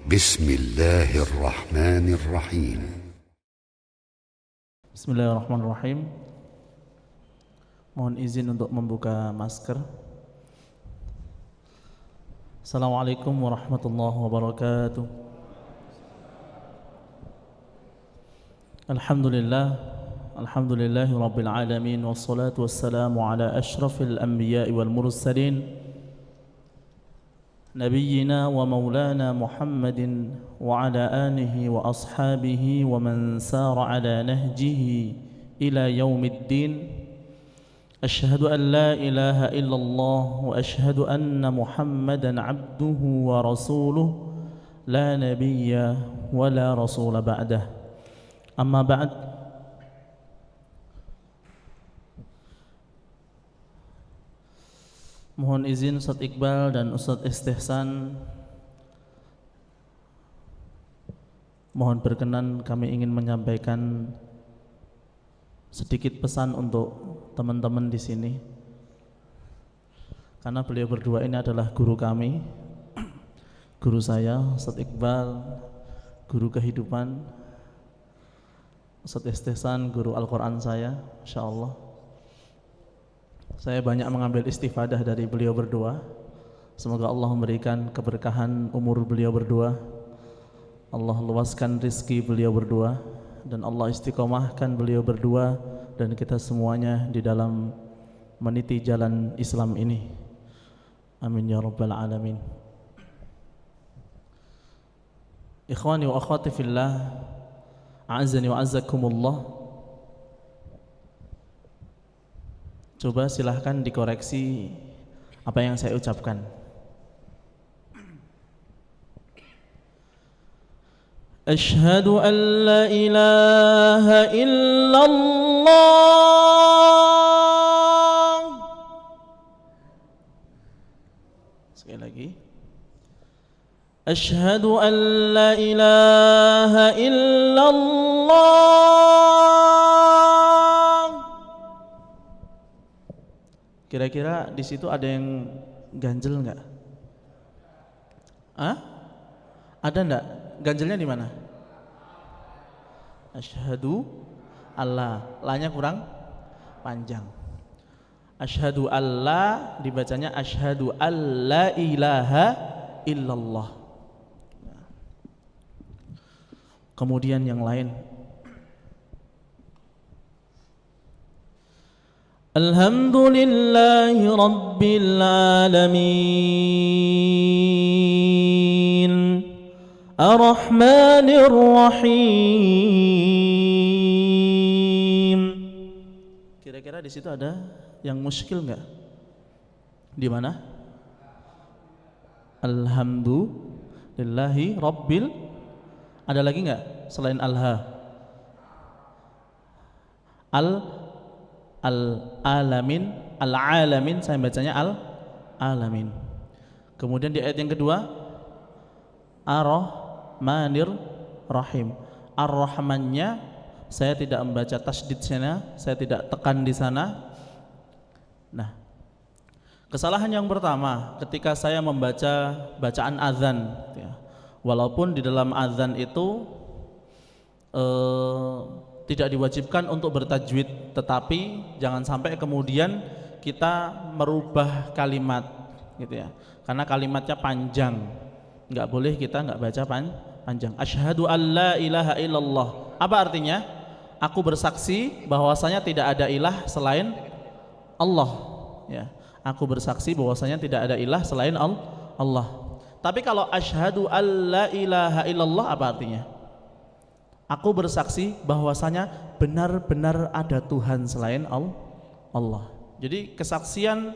Bismillahirrahmanirrahim. Bismillahirrahmanirrahim. Mohon izin untuk membuka masker. Assalamualaikum warahmatullahi wabarakatuh. Alhamdulillahi rabbil alamin, wassalatu wassalamu ala ashrafil anbiya'i wal mursalin, nabiyyina wa maulana Muhammadin wa ala alihi wa ashabihi wa man sara ala nahjihi ila yaumiddin. Ashhadu an la ilaha illallah wa ashhadu anna Muhammadan abduhu wa rasuluh, la nabiyya wa la rasula ba'dah. Amma ba'd. Mohon izin Ustadz Iqbal dan Ustadz Istihsan, mohon berkenan kami ingin menyampaikan sedikit pesan untuk teman-teman di sini, karena beliau berdua ini adalah guru kami, guru saya Ustadz Iqbal, guru kehidupan, Ustadz Istihsan guru Al-Quran saya. Insya Allah saya banyak mengambil istifadah dari beliau berdua. Semoga Allah memberikan keberkahan umur beliau berdua, Allah luaskan rizki beliau berdua, dan Allah istiqomahkan beliau berdua dan kita semuanya di dalam meniti jalan Islam ini. Amin ya rabbal alamin. Ikhwani wa akhwati fillah, a'azzani wa a'azzakumullah. Coba silahkan dikoreksi apa yang saya ucapkan. Asyhadu an la ilaha illallah. Sekali lagi. Asyhadu an la ilaha illallah. Kira-kira di situ ada yang ganjel enggak? Ada enggak? Ganjelnya di mana? Asyhadu alla, la-nya kurang panjang. Asyhadu alla dibacanya asyhadu alla ilaha illallah. Kemudian yang lain, alhamdulillahi rabbil alamin, ar-rahmanir rahim. Kira-kira di situ ada yang muskil enggak? Di mana? Alhamdulillahi rabbil, ada lagi enggak selain alha? Al-alamin, al-alamin saya bacanya al-alamin. Kemudian di ayat yang kedua, ar-rahmanir rahim. Ar-rahmannya saya tidak membaca tasydid sana, saya tidak tekan di sana. Nah, kesalahan yang pertama ketika saya membaca bacaan azan, ya, walaupun di dalam azan itu tidak diwajibkan untuk bertajwid, tetapi jangan sampai kemudian kita merubah kalimat, gitu ya, karena kalimatnya panjang, nggak boleh kita nggak baca panjang. Asyhadu an la ilaha illallah, apa artinya? Aku bersaksi bahwasanya tidak ada ilah selain Allah, ya. Aku bersaksi bahwasanya tidak ada ilah selain Allah. Tapi kalau asyhadu an la ilaha illallah, apa artinya? Aku bersaksi bahwasanya benar-benar ada Tuhan selain Allah. Jadi kesaksian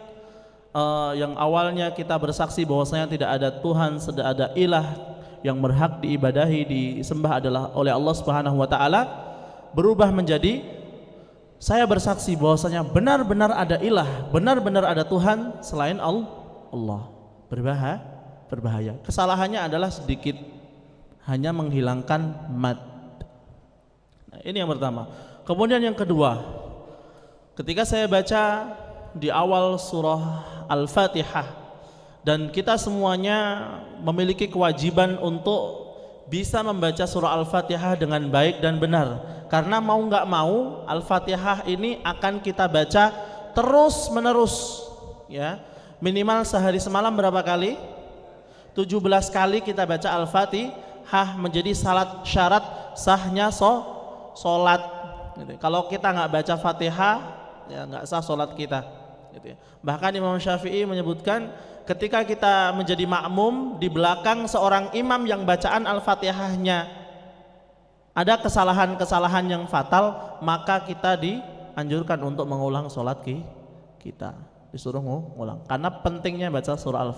yang awalnya kita bersaksi bahwasanya tidak ada Tuhan, tidak ada ilah yang berhak diibadahi, disembah adalah oleh Allah Subhanahu wa taala, berubah menjadi saya bersaksi bahwasanya benar-benar ada ilah, benar-benar ada Tuhan selain Allah. Berbahaya. Kesalahannya adalah sedikit, hanya menghilangkan mad. Nah, ini yang pertama. Kemudian yang kedua, ketika saya baca di awal surah Al-Fatihah, Dan kita semuanya memiliki kewajiban untuk bisa membaca surah Al-Fatihah dengan baik dan benar. Karena mau nggak mau Al-Fatihah ini akan kita baca terus menerus, ya. Minimal sehari semalam berapa kali? 17 kali kita baca Al-Fatihah, menjadi syarat sahnya sholat. Gitu. Kalau kita nggak baca Fatihah, ya nggak sah sholat kita. Gitu ya. Bahkan Imam Syafi'i menyebutkan, ketika kita menjadi makmum di belakang seorang imam yang bacaan Al-Fatihahnya ada kesalahan-kesalahan yang fatal, maka kita dianjurkan untuk mengulang sholat kita, disuruh mengulang, karena pentingnya baca surah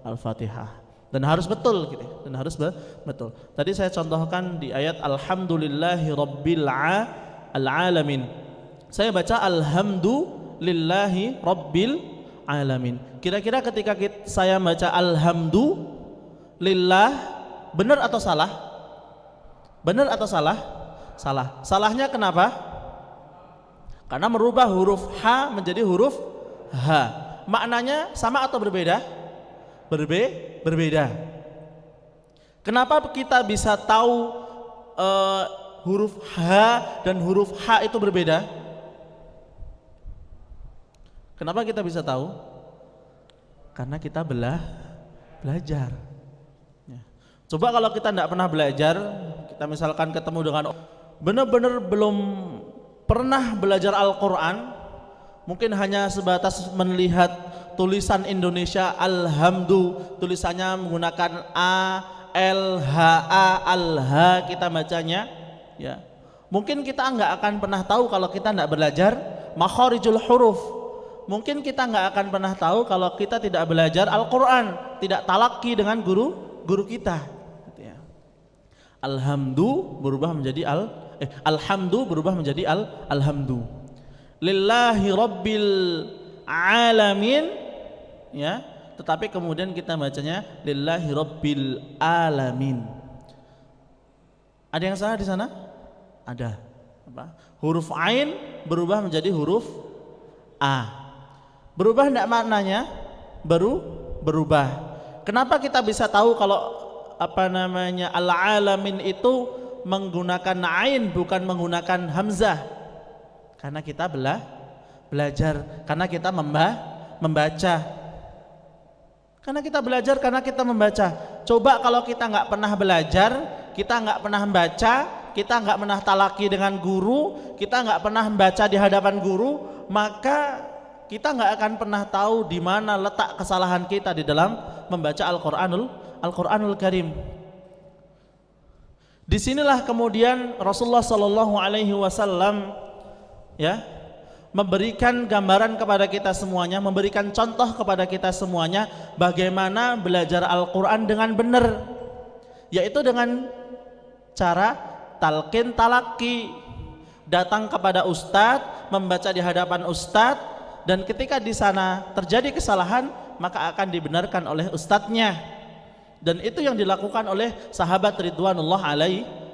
Al-Fatihah, dan harus betul gitu, dan harus betul. Tadi saya contohkan di ayat Alhamdulillahi Rabbil Alamin, saya baca Alhamdulillahi Rabbil Alamin. Kira-kira ketika saya baca Alhamdulillah, benar atau salah? Benar atau salah? Salah. Salahnya kenapa? Karena merubah huruf H menjadi huruf H. Maknanya sama atau berbeda? Berbeda. Kenapa kita bisa tahu huruf H dan huruf H itu berbeda? Kenapa kita bisa tahu? Karena kita belajar. Ya. Coba kalau kita tidak pernah belajar, kita misalkan ketemu dengan benar-benar belum pernah belajar Al-Quran, mungkin hanya sebatas melihat tulisan Indonesia Alhamdu, tulisannya menggunakan A, L, H, A, Al-H kita bacanya, ya. Mungkin kita nggak akan pernah tahu kalau kita tidak belajar makharijul huruf. Mungkin kita nggak akan pernah tahu kalau kita tidak belajar Al-Quran, tidak talaki dengan guru kita. Alhamdu berubah menjadi Alhamdu berubah menjadi Alhamdu. Lillahi Rabbil Alamin, ya. Tetapi kemudian kita bacanya Lillahi Rabbil Alamin. Ada yang salah di sana? Ada. Apa? Huruf Ain berubah menjadi huruf A. Berubah enggak maknanya? Berubah. Kenapa kita bisa tahu kalau Al-Alamin itu menggunakan ain bukan menggunakan hamzah? Karena kita belajar, karena kita membaca. Karena kita belajar, karena kita membaca. Coba kalau kita nggak pernah belajar, kita nggak pernah membaca, kita nggak pernah talaki dengan guru, kita nggak pernah membaca di hadapan guru, maka kita nggak akan pernah tahu di mana letak kesalahan kita di dalam membaca Al-Quranul Karim. Disinilah kemudian Rasulullah Sallallahu Alaihi Wasallam, ya, memberikan gambaran kepada kita semuanya, memberikan contoh kepada kita semuanya bagaimana belajar Al-Quran dengan benar, yaitu dengan cara talqin talaki, datang kepada ustadz, membaca di hadapan ustadz. Dan ketika di sana terjadi kesalahan, maka akan dibenarkan oleh ustadznya. Dan itu yang dilakukan oleh sahabat Ridwanullah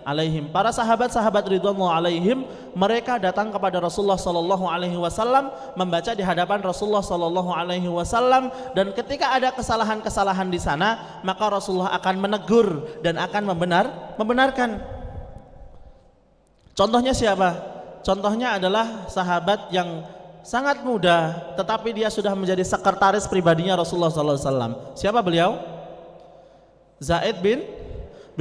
alaihim. Para sahabat-sahabat Ridwanullah alaihim, mereka datang kepada Rasulullah Sallallahu Alaihi Wasallam, membaca di hadapan Rasulullah Sallallahu Alaihi Wasallam. Dan ketika ada kesalahan-kesalahan di sana, maka Rasulullah akan menegur dan akan membenarkan. Contohnya siapa? Contohnya adalah sahabat yang sangat muda, tetapi dia sudah menjadi sekretaris pribadinya Rasulullah SAW. Siapa beliau? Zaid bin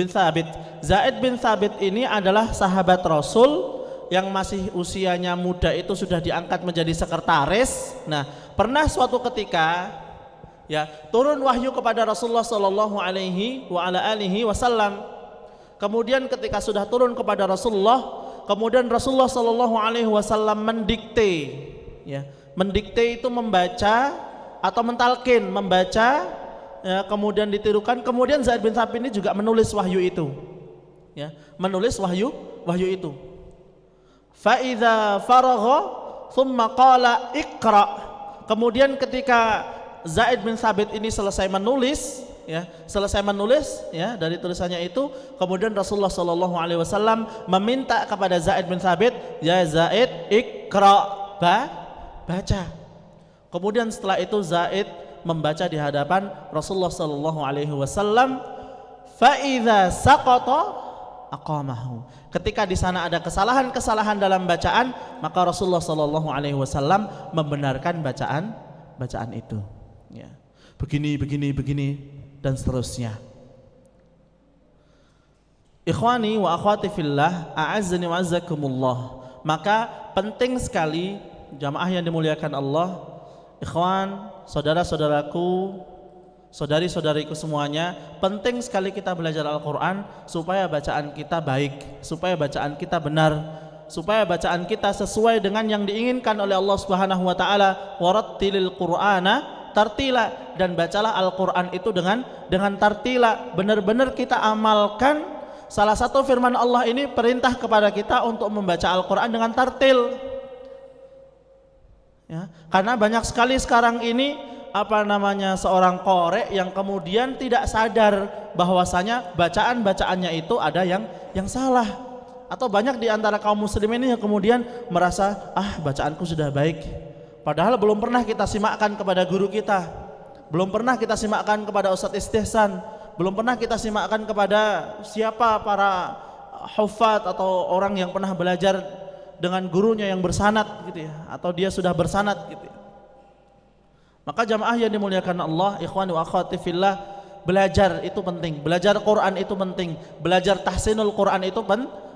Thabit. Zaid bin Thabit ini adalah sahabat Rasul yang masih usianya muda, itu sudah diangkat menjadi sekretaris. Nah, pernah suatu ketika, ya, turun wahyu kepada Rasulullah Sallallahu Alaihi Wasallam. Kemudian ketika sudah turun kepada Rasulullah, kemudian Rasulullah Sallallahu Alaihi Wasallam mendikte. Ya, mendikte itu membaca atau mentalkin, membaca, ya, kemudian ditirukan. Kemudian Zaid bin Thabit ini juga menulis wahyu itu, ya, menulis wahyu itu. Fa idza faragha thumma qala iqra. Kemudian ketika Zaid bin Thabit ini selesai menulis, ya, ya, dari tulisannya itu, kemudian Rasulullah Shallallahu Alaihi Wasallam meminta kepada Zaid bin Thabit, ya Zaid, iqra, baca. Kemudian setelah itu Zaid membaca di hadapan Rasulullah sallallahu alaihi wasallam, fa idza saqata aqamahu. Ketika di sana ada kesalahan-kesalahan dalam bacaan, maka Rasulullah sallallahu alaihi wasallam membenarkan bacaan itu. Ya. Begini dan seterusnya. Ikhwani wa akhwati fillah, a'azzani wa azzakumullah. Maka penting sekali jamaah yang dimuliakan Allah, ikhwan, saudara-saudaraku, saudari-saudariku semuanya, penting sekali kita belajar Al-Qur'an supaya bacaan kita baik, supaya bacaan kita benar, supaya bacaan kita sesuai dengan yang diinginkan oleh Allah Subhanahu wa taala. Warattilil Qur'ana tartila, dan bacalah Al-Qur'an itu dengan tartila, benar-benar kita amalkan. Salah satu firman Allah ini perintah kepada kita untuk membaca Al-Quran dengan tartil. Ya, karena banyak sekali sekarang ini seorang qori yang kemudian tidak sadar bahwasanya bacaan-bacaannya itu ada yang salah. Atau banyak di antara kaum muslimin ini yang kemudian merasa bacaanku sudah baik, padahal belum pernah kita simakkan kepada guru kita, belum pernah kita simakkan kepada Ustadz Istihsan, belum pernah kita simakkan kepada siapa para hufat atau orang yang pernah belajar dengan gurunya yang bersanad gitu ya, atau dia sudah bersanad gitu ya. Maka jamaah yang dimuliakan Allah, ikhwani wa akhwati fillah, belajar itu penting, belajar Quran itu penting, belajar tahsinul Quran itu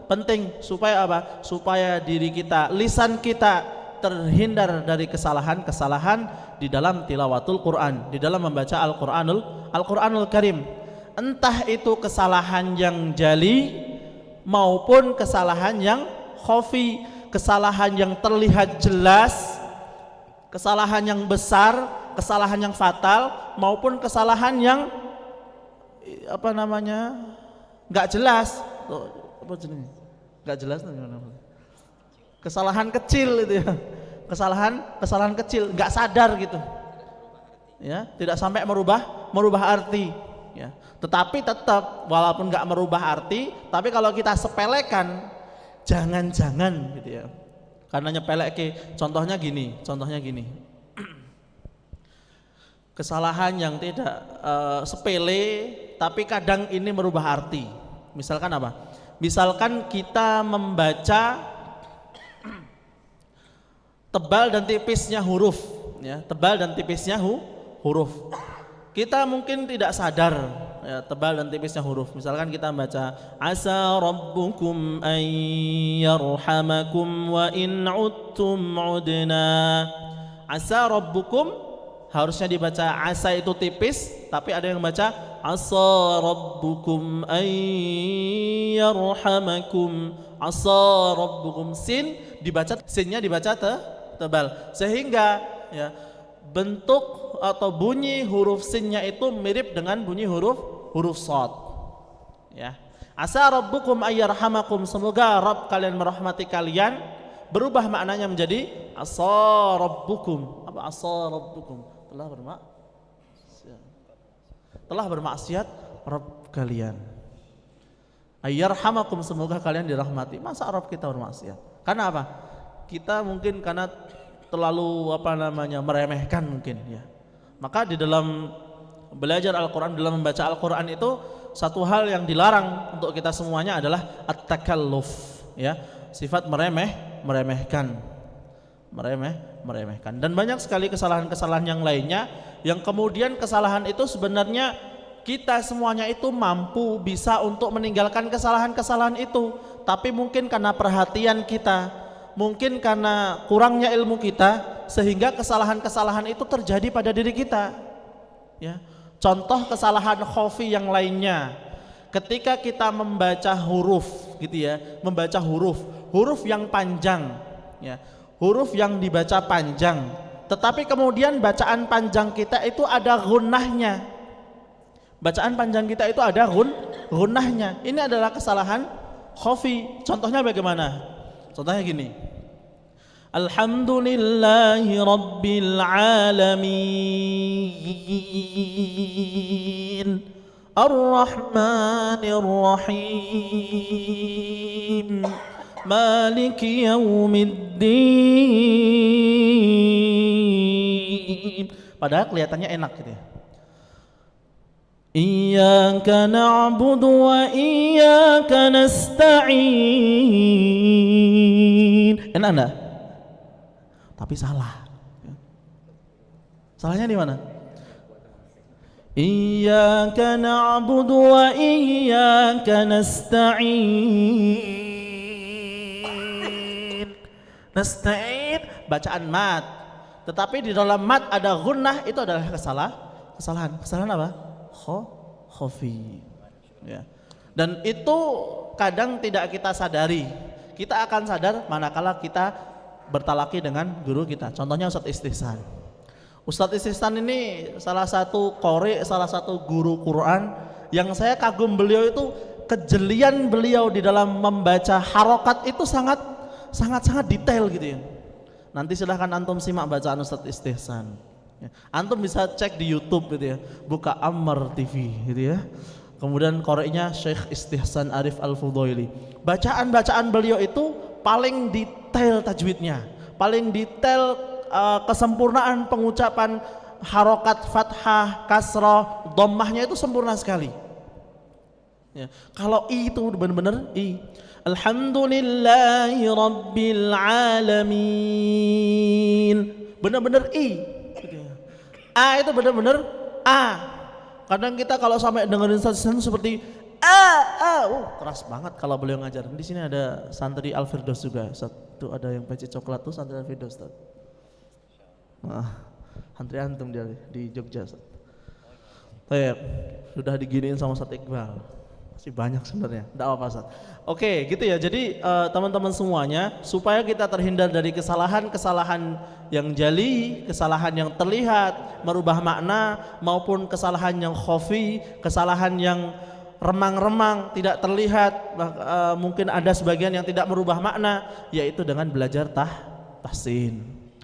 penting. Supaya apa? Supaya diri kita, lisan kita terhindar dari kesalahan-kesalahan di dalam tilawatul Quran, di dalam membaca Al-Quranul Karim. Entah itu kesalahan yang jali maupun kesalahan yang khafi, kesalahan yang terlihat jelas, kesalahan yang besar, kesalahan yang fatal, maupun kesalahan yang nggak jelas. Nggak jelas, kesalahan kecil itu ya, kesalahan kecil, nggak sadar gitu ya, tidak sampai merubah arti ya. Tetapi tetap walaupun nggak merubah arti, tapi kalau kita sepelekan, jangan gitu ya. Karena nyepelek, contohnya gini. Kesalahan yang tidak sepele, tapi kadang ini merubah arti. Misalkan apa? Misalkan kita membaca tebal dan tipisnya huruf, ya, tebal dan tipisnya huruf. Kita mungkin tidak sadar ya, tebal dan tipisnya huruf. Misalkan kita baca asa rabbukum an yarhamakum wa in udtum udna. Asa rabbukum harusnya dibaca asa itu tipis, tapi ada yang baca asa rabbukum an yarhamakum. Asa rabbukum, sinnya dibaca tebal, sehingga ya bentuk atau bunyi huruf sinnya itu mirip dengan bunyi huruf shad ya. Asa rabbukum ayyarhamakum, semoga Rabb kalian merahmati kalian, berubah maknanya menjadi asa rabbukum. Apa asa rabbukum? Telah bermaksiat Rabb kalian. Ayyarhamakum, semoga kalian dirahmati. Masa Rabb kita bermaksiat? Karena apa? Kita mungkin karena terlalu meremehkan mungkin ya. Maka di dalam belajar Al-Quran, dalam membaca Al-Quran itu satu hal yang dilarang untuk kita semuanya adalah at-takalluf ya, sifat meremehkan. Dan banyak sekali kesalahan-kesalahan yang lainnya yang kemudian kesalahan itu sebenarnya kita semuanya itu mampu bisa untuk meninggalkan kesalahan-kesalahan itu, tapi mungkin karena perhatian kita, mungkin karena kurangnya ilmu kita, sehingga kesalahan-kesalahan itu terjadi pada diri kita ya. Contoh kesalahan khafi yang lainnya, ketika kita membaca huruf gitu ya, membaca huruf yang panjang ya, huruf yang dibaca panjang, tetapi kemudian bacaan panjang kita itu ada gunnahnya, bacaan panjang kita itu ada gunnahnya. Ini adalah kesalahan khafi. Contohnya bagaimana? Contohnya gini, alhamdulillahi rabbil alamin ar-rahmanir rahim maliki yaumiddin. padahal kelihatannya enak gitu ya. Iyyaka na'budu wa iyyaka nasta'in. Enak enggak? Tapi salah. Salahnya di mana? Iyyaka na'budu wa iyyaka nasta'in. Nasta'in bacaan mat. Tetapi di dalam mat ada gunnah, itu adalah kesalahan. Kesalahan apa? Khafi. Ya. Dan itu kadang tidak kita sadari. Kita akan sadar manakala kita bertalaki dengan guru kita. Contohnya Ustadz Istihsan. Ustadz Istihsan ini salah satu qori, salah satu guru Quran yang saya kagum. Beliau itu kejelian beliau di dalam membaca harokat itu sangat detail gitu ya. Nanti silahkan antum simak bacaan Ustadz Istihsan. Antum bisa cek di YouTube gitu ya, buka Ammar TV gitu ya. Kemudian qori'nya Syekh Istihsan Arif Al-Fudaili. Bacaan beliau itu paling detail tajwidnya, paling detail kesempurnaan pengucapan harokat fathah, kasrah, dhammahnya itu sempurna sekali. Ya. Kalau I itu benar-benar I. Alhamdulillahi Rabbil Alamin. Benar-benar I. A itu benar-benar A. Kadang kita kalau sampai dengerin stasiun seperti keras banget kalau beliau ngajar. Di sini ada santri Al-Firdaus juga. Satu ada yang peci coklat tuh santri Al-Firdaus. Santri antum dia di Jogja. Sudah diginiin sama Ustaz Iqbal. Masih banyak sebenarnya, tidak apa-apa Ustaz. Oke, gitu ya. Jadi teman-teman semuanya, supaya kita terhindar dari kesalahan-kesalahan yang jali, kesalahan yang terlihat merubah makna, maupun kesalahan yang khafi, kesalahan yang remang-remang tidak terlihat, mungkin ada sebagian yang tidak merubah makna, yaitu dengan belajar tahsin.